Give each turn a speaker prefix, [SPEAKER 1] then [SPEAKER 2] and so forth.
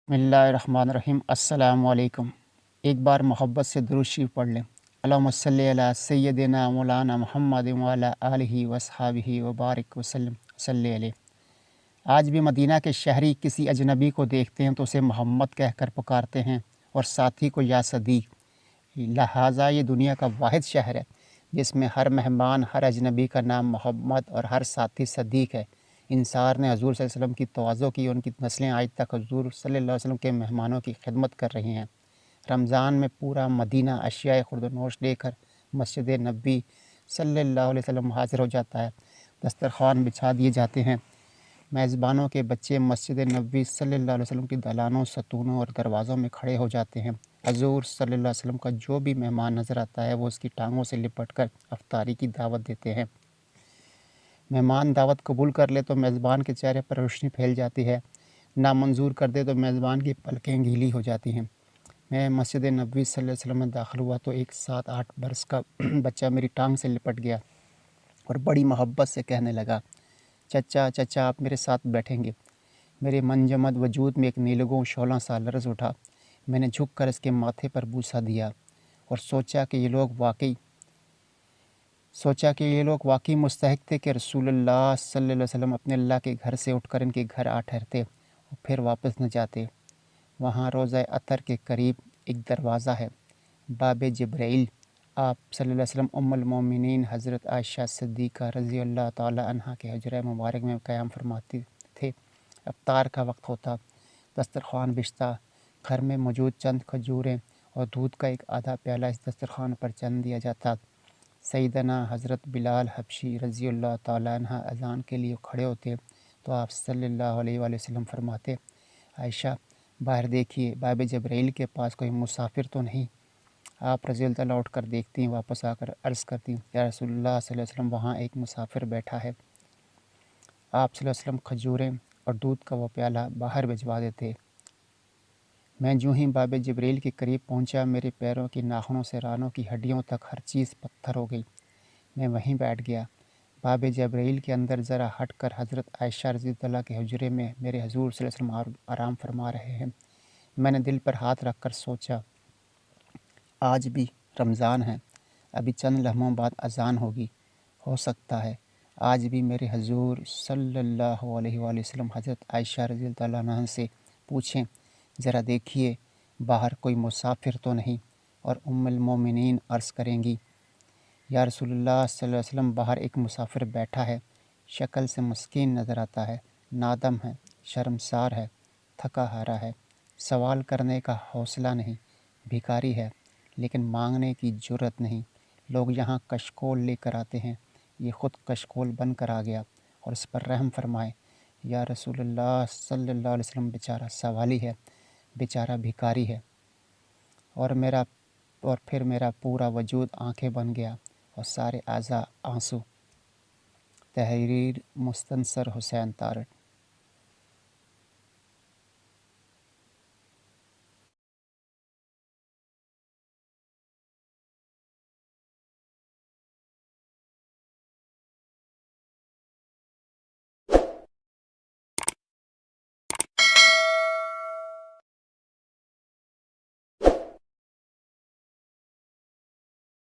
[SPEAKER 1] बिस्मिल्लाहिर्रहमानिर्रहीम। अस्सलामु अलैकुम। एक बार मोहब्बत से दुरूद शरीफ पढ़ लें। अल्लाहुम्मा सल्लि अला सय्यदिना मौलाना मुहम्मद व अला आलिहि व अस्हाबिहि व बारिक वसल्लम सल्ली अलैहि। आज भी मदीना के शहरी किसी अजनबी को देखते हैं तो उसे मोहम्मद कहकर पुकारते हैं और साथी को या सदीक। लिहाजा ये दुनिया का वाहिद शहर है जिसमें हर मेहमान, हर अजनबी का नाम मोहम्मद और हर साथी सदीक है। इंसार ने हजूर सल्लल्लाहु अलैहि वसल्लम की तवाज़ो की, उनकी नस्लें आज तक हजूर सल्लल्लाहु अलैहि वसल्लम के मेहमानों की खिदमत कर रही हैं। रमज़ान में पूरा मदीना अशियाए खुर्दनोश लेकर मस्जिद नबी सल्लल्लाहु अलैहि वसल्लम हाज़िर हो जाता है। दस्तरख़्वान बिछा दिए जाते हैं। मेज़बानों के बच्चे मस्जिद नबी सल्लल्लाहु अलैहि वसल्लम की दलानों, सतूनों और दरवाज़ों में खड़े हो जाते हैं। हजूर सल्लल्लाहु अलैहि वसल्लम का जो भी मेहमान नज़र आता है वो उसकी टांगों से लिपट कर अफ्तारी की दावत देते हैं। मेहमान दावत कबूल कर ले तो मेज़बान के चेहरे पर रोशनी फैल जाती है, नामंजूर कर दे तो मेज़बान की पलकें गीली हो जाती हैं। मैं मस्जिद नबी सल्लल्लाहु अलैहि वसल्लम में दाखिल हुआ तो एक 7-8 बरस का बच्चा मेरी टांग से लिपट गया और बड़ी मोहब्बत से कहने लगा, चचा चचा आप मेरे साथ बैठेंगे। मेरे मनजमद वजूद में एक नीलगों शोला सा लर्ज़ उठा। मैंने झुक कर इसके माथे पर बूसा दिया और सोचा कि ये लोग वाकई मुस्तहिक थे कि रसूलुल्लाह सल्लल्लाहु अलैहि वसल्लम अपने अल्लाह के घर से उठकर इनके घर आ ठहरते और फिर वापस न जाते। वहाँ रोज़ा अतर के करीब एक दरवाज़ा है, बाब जिब्राइल। आप सल्लल्लाहु अलैहि वसल्लम उम्मुल मोमिनीन हज़रत आयशा सिद्दीक़ा रज़ी अल्लाह ताला अन्हा के हुजरा मुबारक में क़याम फरमाते थे। अफ्तार का वक्त होता, दस्तरख़्वान बिछता, घर में मौजूद चंद खजूरें और दूध का एक आधा प्याला इस दस्तरख़्वान पर चन दिया जाता। सैयदना हज़रत बिलाल हबशी रज़ी अल्लाह ताला अन्हा अज़ान के लिए खड़े होते तो आप सल्लल्लाहु अलैहि वसल्लम फरमाते, आयशा बाहर देखिए, बाब जब्राइल के पास कोई मुसाफिर तो नहीं। आप रज़ी अल्लाह ताला उठ कर देखती हैं, वापस आकर अर्ज़ करती हैं, या रसूलुल्लाह सल्लल्लाहु अलैहि वसल्लम वहाँ एक मुसाफिर बैठा है। आप सल्लल्लाहु अलैहि वसल्लम खजूरें और दूध का वो प्याला बाहर भिजवा देते। मैं जूँ ही बाब जिब्राइल के करीब पहुँचा, मेरे पैरों की नाखुनों से रानों की हड्डियों तक हर चीज़ पत्थर हो गई। मैं वहीं बैठ गया। बाब जब्राइल के अंदर ज़रा हट कर हज़रत आयशा रज़ी अल्लाह के हुजरे में मेरे हजूर सल्लल्लाहु अलैहि वसल्लम आराम फरमा रहे हैं। मैंने दिल पर हाथ रख कर सोचा, आज भी रमज़ान है, अभी चंद लम्हों बाद अज़ान होगी। हो सकता है आज भी मेरे हजूर सल्लल्लाहु अलैहि वसल्लम हज़रत आयशा रज़ी अल्लाह अन्हा से पूछें, ज़रा देखिए बाहर कोई मुसाफिर तो नहीं, और उम्मुल मोमिनीन अर्ज़ करेंगी, या रसूलुल्लाह सल्लल्लाहु अलैहि वसल्लम बाहर एक मुसाफिर बैठा है, शक्ल से मस्कीन नज़र आता है, नादम है, शर्मसार है, थका हारा है, सवाल करने का हौसला नहीं, भिखारी है लेकिन मांगने की जुर्रत नहीं। लोग यहाँ कशकोल लेकर आते हैं, ये ख़ुद कशकोल बन कर आ गया और इस पर रहम फरमाए। या रसूलुल्लाह सल्लल्लाहु अलैहि वसल्लम बेचारा सवाली है, बेचारा भिखारी है। और फिर मेरा पूरा वजूद आंखें बन गया और सारे आज़ा आंसू। तहरीर मुस्तनसर हुसैन तारड़।